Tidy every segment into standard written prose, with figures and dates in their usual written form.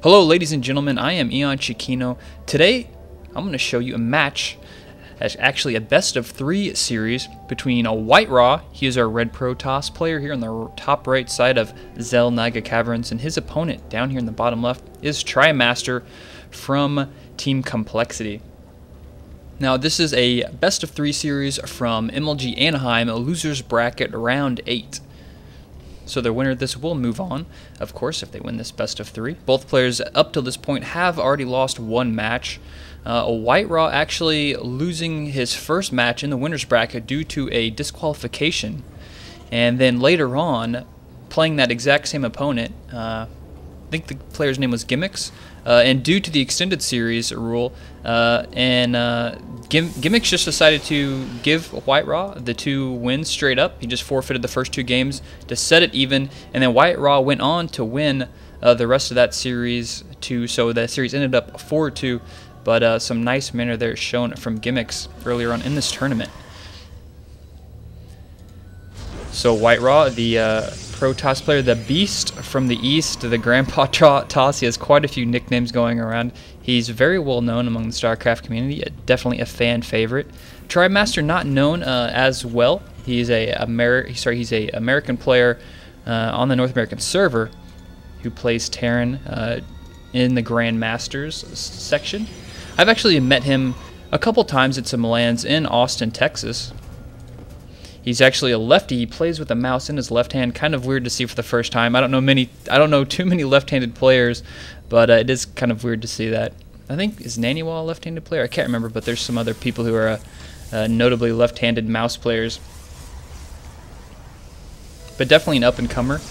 Hello ladies and gentlemen, I am EonShiKeno. Today I'm going to show you a match, actually a best of 3 series between a WhiteRa, he is our red Protoss player here on the top right side of Zelniga Caverns, and his opponent down here in the bottom left is TriMaster from Team Complexity. Now this is a best of 3 series from MLG Anaheim, a losers bracket round 8. So the winner of this will move on, of course, if they win this best of 3. Both players up till this point have already lost one match. WhiteRa actually losing his first match in the winner's bracket due to a disqualification. And then later on, playing that exact same opponent, I think the player's name was Gimmicks, and due to the extended series rule, Gimmicks just decided to give WhiteRa the 2 wins straight up. He just forfeited the first 2 games to set it even, and then WhiteRa went on to win the rest of that series too. So that series ended up 4-2, but some nice manner there shown from Gimmicks earlier on in this tournament. So WhiteRa, the Protoss player, the Beast from the East, the Grandpa Toss, he has quite a few nicknames going around. He's very well known among the Starcraft community, definitely a fan favorite. TriMaster not known as well. He's a American player on the North American server who plays Terran in the Grandmasters section. I've actually met him a couple times at some LANs in Austin, Texas. He's actually a lefty. He plays with a mouse in his left hand. Kind of weird to see for the first time. I don't know too many left-handed players, but it is kind of weird to see that. I think is Naniwal a left-handed player? I can't remember, but there's some other people who are notably left-handed mouse players. But definitely an up-and-comer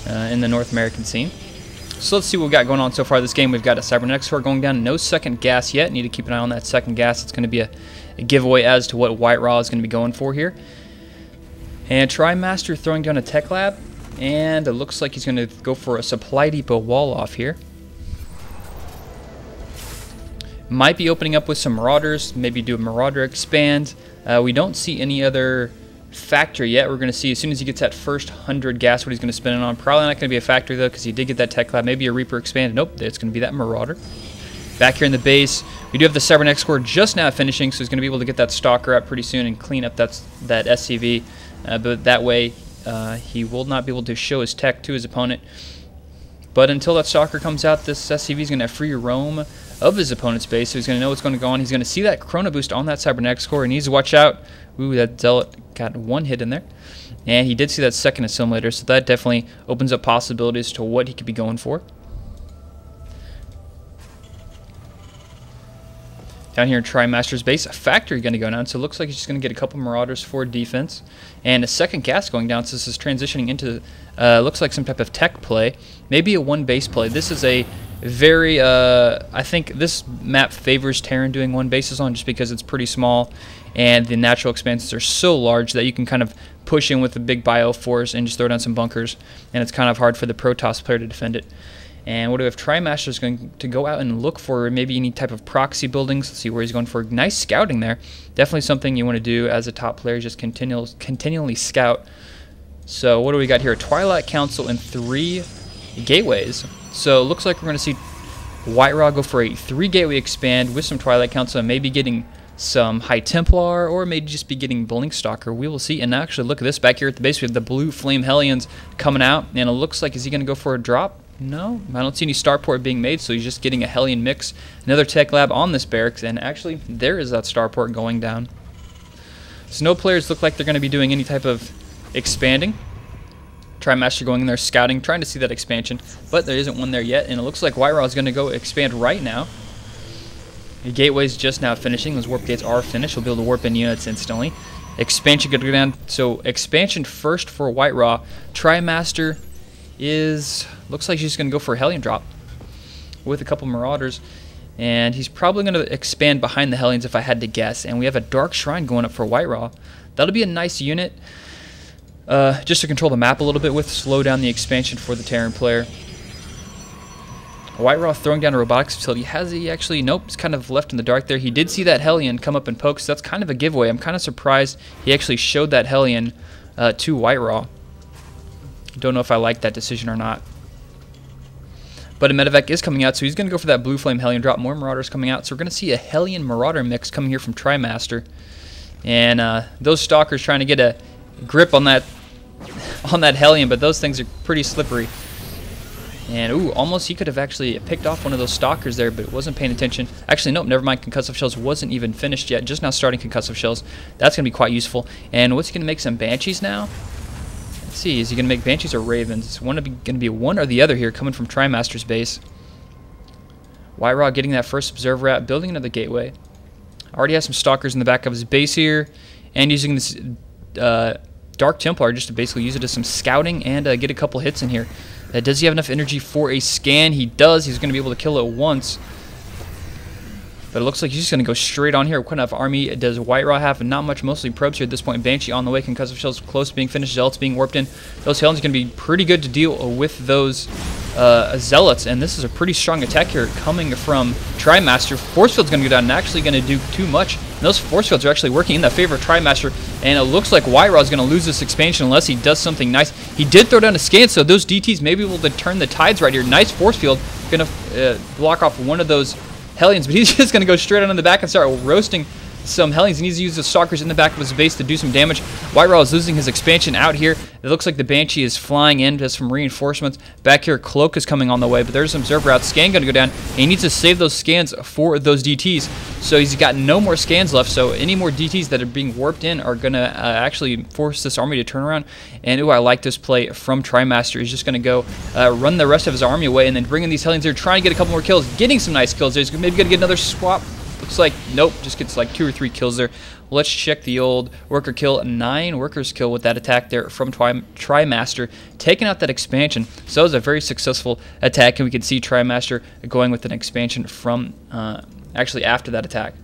in the North American scene. So let's see what we've got going on so far this game. We've got a Cybernetics Sword going down. No second gas yet. Need to keep an eye on that second gas. It's going to be a giveaway as to what WhiteRa is going to be going for here. And TriMaster throwing down a Tech Lab, and it looks like he's going to go for a Supply Depot wall off here. Might be opening up with some Marauders, maybe do a Marauder expand. We don't see any other factory yet. We're going to see as soon as he gets that first 100 gas what he's going to spend it on. Probably not going to be a factory though, because he did get that Tech Lab. Maybe a Reaper expand. Nope, it's going to be that Marauder. Back here in the base, we do have the Cybernetics Sword just now finishing, so he's going to be able to get that Stalker up pretty soon and clean up that SCV. But that way, he will not be able to show his tech to his opponent. But until that Stalker comes out, this SCV is going to have free roam of his opponent's base, so he's going to know what's going to go on. He's going to see that Chrono Boost on that Cybernetics Core. He needs to watch out. Ooh, that Zealot got 1 hit in there. And he did see that second Assimilator, so that definitely opens up possibilities to what he could be going for. Down here in TriMaster's base, a factory going to go down, so it looks like he's just going to get a couple Marauders for defense. And a second gas going down, so this is transitioning into, looks like some type of tech play. Maybe a 1 base play. This is a very, I think this map favors Terran doing 1 bases on just because it's pretty small, and the natural expanses are so large that you can kind of push in with a big bioforce and just throw down some bunkers, and it's kind of hard for the Protoss player to defend it. And what do we have? TriMaster is going to go out and look for maybe any type of proxy buildings. Let's see where he's going for. Nice scouting there. Definitely something you want to do as a top player, just continually scout. So what do we got here? A Twilight Council and 3 gateways. So it looks like we're going to see WhiteRa go for a 3 gateway expand with some Twilight Council and maybe getting some High Templar, or maybe just be getting Blink Stalker. We will see. And actually, look at this. Back here at the base, we have the blue Flame Hellions coming out. And it looks like, is he going to go for a drop? No, I don't see any starport being made, so he's just getting a Hellion mix. Another Tech Lab on this barracks, and actually, there is that starport going down. So no players look like they're going to be doing any type of expanding. TriMaster going in there scouting, trying to see that expansion, but there isn't one there yet, and it looks like WhiteRa is going to go expand right now. The gateway's just now finishing. Those warp gates are finished. We'll be able to warp in units instantly. Expansion could go down, so expansion first for WhiteRa. TriMaster looks like she's going to go for a Hellion drop with a couple Marauders, and he's probably going to expand behind the Hellions if I had to guess. And we have a Dark Shrine going up for WhiteRa. That'll be a nice unit just to control the map a little bit with, slow down the expansion for the Terran player. WhiteRa throwing down a robotics facility. Has he actually? Nope, he's kind of left in the dark there. He did see that Hellion come up and poke, so that's kind of a giveaway. I'm kind of surprised he actually showed that Hellion to WhiteRa. Don't know if I like that decision or not. But a medevac is coming out, so he's going to go for that blue flame Hellion drop. More Marauders coming out, so we're going to see a Hellion Marauder mix coming here from TriMaster. And those Stalkers trying to get a grip on that Hellion, but those things are pretty slippery. And, ooh, almost he could have actually picked off one of those Stalkers there, but wasn't paying attention. Actually, nope, never mind. Concussive Shells wasn't even finished yet. Just now starting Concussive Shells. That's going to be quite useful. And what's he going to make? Some Banshees now? Let's see. Is he going to make Banshees or Ravens? It's going to be one or the other here coming from TriMaster's base. WhiteRa getting that first Observer out, building another gateway. Already has some Stalkers in the back of his base here. And using this Dark Templar just to basically use it as some scouting and get a couple hits in here. Does he have enough energy for a scan? He does. He's going to be able to kill it once. But it looks like he's just going to go straight on here. What kind of army does WhiteRa have? Not much, mostly probes here at this point. Banshee on the way. Concussive Shells close to being finished. Zealots being warped in. Those Hellions are going to be pretty good to deal with those Zealots. And this is a pretty strong attack here coming from TriMaster. Force Field's going to go down and actually going to do too much. And those Force Fields are actually working in the favor of TriMaster. And it looks like WhiteRa is going to lose this expansion unless he does something nice. He did throw down a scan, so those DTs may be able to turn the tides right here. Nice Force Field. Going to block off one of those Hellions, but he's just going to go straight on in the back and start roasting some Hellions. He needs to use the Stalkers in the back of his base to do some damage. WhiteRa is losing his expansion out here. It looks like the Banshee is flying in, does some reinforcements. Back here, Cloak is coming on the way, but there's some Observer out. Scan going to go down, and he needs to save those scans for those DTs. So he's got no more scans left, so any more DTs that are being warped in are going to actually force this army to turn around. And, ooh, I like this play from TriMaster. He's just going to go run the rest of his army away and then bring in these Hellions here, trying to get a couple more kills, getting some nice kills there. He's maybe going to get another swap. Looks like, nope, just gets like 2 or 3 kills there. Let's check the old worker kill. 9 workers kill with that attack there from TriMaster, taking out that expansion. So it was a very successful attack, and we can see TriMaster going with an expansion from actually after that attack.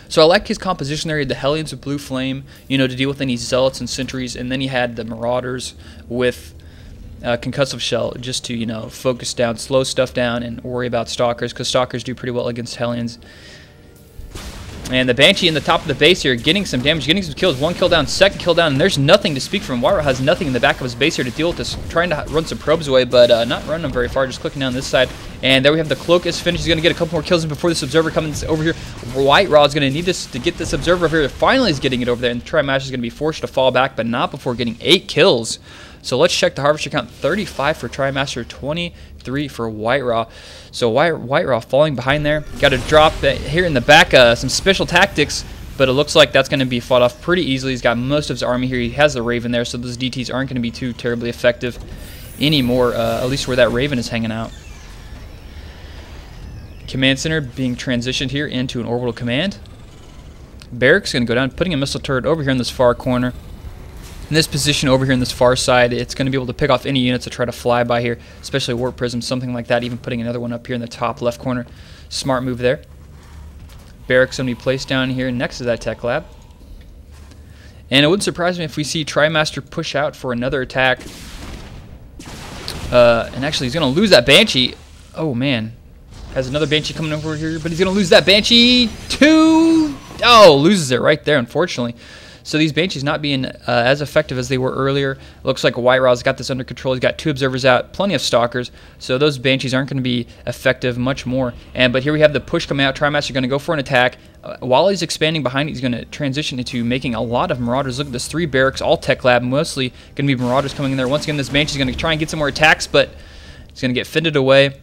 So I like his composition there. He had the Hellions with Blue Flame, you know, to deal with any Zealots and Sentries, and then he had the Marauders with Concussive Shell just to, you know, focus down, slow stuff down, and worry about Stalkers, because Stalkers do pretty well against Hellions. And the Banshee in the top of the base here getting some damage, getting some kills. 1 kill down, 2nd kill down, and there's nothing to speak from. WhiteRa has nothing in the back of his base here to deal with this. Trying to run some probes away, but not running them very far, just clicking down this side. And there we have the Cloak is finished. He's going to get a couple more kills in before this Observer comes over here. WhiteRa is going to need this to get this Observer over here. Finally he's getting it over there, and TriMaster is going to be forced to fall back, but not before getting 8 kills. So let's check the Harvester count. 35 for TriMaster, 23 for WhiteRa. So WhiteRa falling behind there. Got to drop here in the back some special tactics, but it looks like that's going to be fought off pretty easily. He's got most of his army here. He has the Raven there, so those DTs aren't going to be too terribly effective anymore, at least where that Raven is hanging out. Command Center being transitioned here into an orbital command. Barracks going to go down, putting a missile turret over here in this far corner. In this position over here in this far side, it's going to be able to pick off any units that try to fly by here, especially Warp Prism, something like that, even putting another one up here in the top left corner. Smart move there. Barracks going to be placed down here next to that tech lab. And it wouldn't surprise me if we see TriMaster push out for another attack. And actually, he's going to lose that Banshee. Oh, man. Has another Banshee coming over here, but he's going to lose that Banshee too. Oh, loses it right there, unfortunately. So these Banshees not being as effective as they were earlier. Looks like WhiteRa's got this under control. He's got 2 Observers out, plenty of Stalkers. So those Banshees aren't going to be effective much more. But here we have the push coming out. TriMaster going to go for an attack. While he's expanding behind, he's going to transition into making a lot of Marauders. Look at this, 3 Barracks, all Tech Lab, mostly going to be Marauders coming in there. Once again, this Banshee's going to try and get some more attacks, but he's going to get fended away.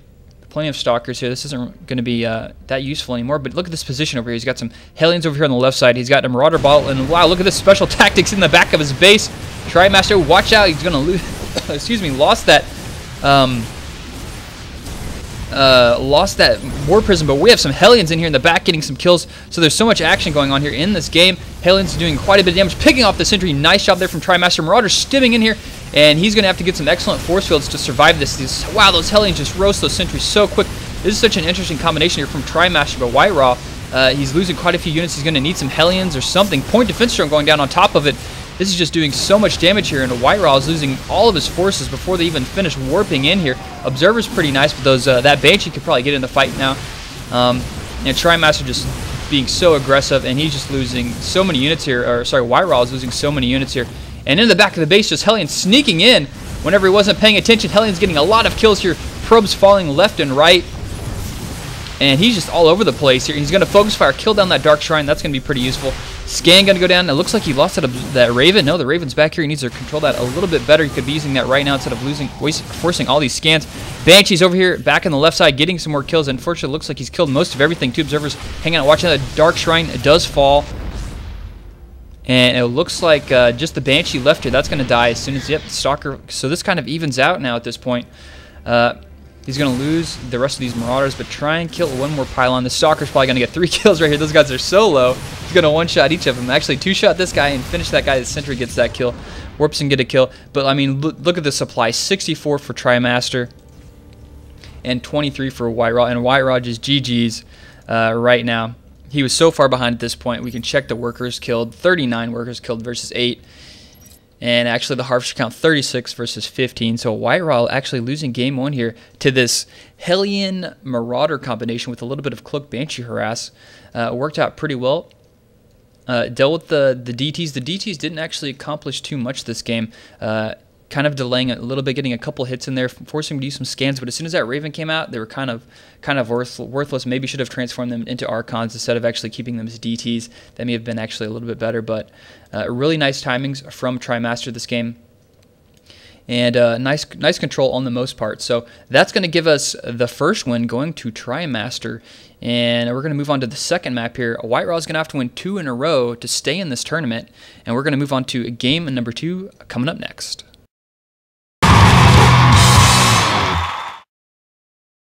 Plenty of Stalkers here. This isn't going to be that useful anymore, but look at this position over here. He's got some Hellions over here on the left side. He's got a Marauder bottle, and wow, look at this special tactics in the back of his base. TriMaster, watch out. He's going to lose, excuse me, lost that War Prism, but we have some Hellions in here in the back getting some kills, so there's so much action going on here in this game. Hellions doing quite a bit of damage, picking off the Sentry. Nice job there from TriMaster. Marauder's stimming in here, and he's going to have to get some excellent force fields to survive this. Wow, those Hellions just roast those Sentries so quick. This is such an interesting combination here from TriMaster, but WhiteRa, he's losing quite a few units. He's going to need some Hellions or something. Point Defense Drone going down on top of it. This is just doing so much damage here, and WhiteRa is losing all of his forces before they even finish warping in here. Observer's pretty nice, but those that Banshee could probably get in the fight now. And TriMaster just being so aggressive, and he's just losing so many units here. Or sorry, WhiteRa is losing so many units here. And in the back of the base, just Hellion sneaking in. whenever he wasn't paying attention. Hellions getting a lot of kills here. Probes falling left and right. And he's just all over the place here. He's going to focus fire, kill down that Dark Shrine. That's going to be pretty useful. Scan going to go down. It looks like he lost that Raven. No, the Raven's back here. He needs to control that a little bit better. He could be using that right now instead of forcing all these scans. Banshee's over here, back on the left side, getting some more kills. Unfortunately, it looks like he's killed most of everything. 2 observers hanging out, watching that Dark Shrine. It does fall. And it looks like just the Banshee left here. That's going to die as soon as, yep, Stalker. So this kind of evens out now at this point. He's going to lose the rest of these Marauders, but try and kill one more pylon. The Stalker's probably going to get 3 kills right here. Those guys are so low. He's going to one-shot each of them. Actually, 2-shot this guy and finish that guy. The Sentry gets that kill. Warps and get a kill. But, I mean, look at the supply. 64 for TriMaster and 23 for WhiteRa. And WhiteRa just GG's right now. He was so far behind at this point. We can check the workers killed. 39 workers killed versus 8. And actually the harvester count 36 versus 15. So WhiteRa actually losing game 1 here to this Hellion Marauder combination with a little bit of Cloak Banshee harass. Worked out pretty well. Dealt with the DTs. The DTs didn't actually accomplish too much this game. Kind of delaying a little bit, getting a couple hits in there, forcing him to do some scans. But as soon as that Raven came out, they were kind of worthless. Maybe should have transformed them into Archons instead of actually keeping them as DTs. That may have been actually a little bit better. But really nice timings from TriMaster this game. And nice control on the most part. So that's going to give us the first win going to TriMaster. And we're going to move on to the second map here. WhiteRa is going to have to win 2 in a row to stay in this tournament. And we're going to move on to game number 2 coming up next.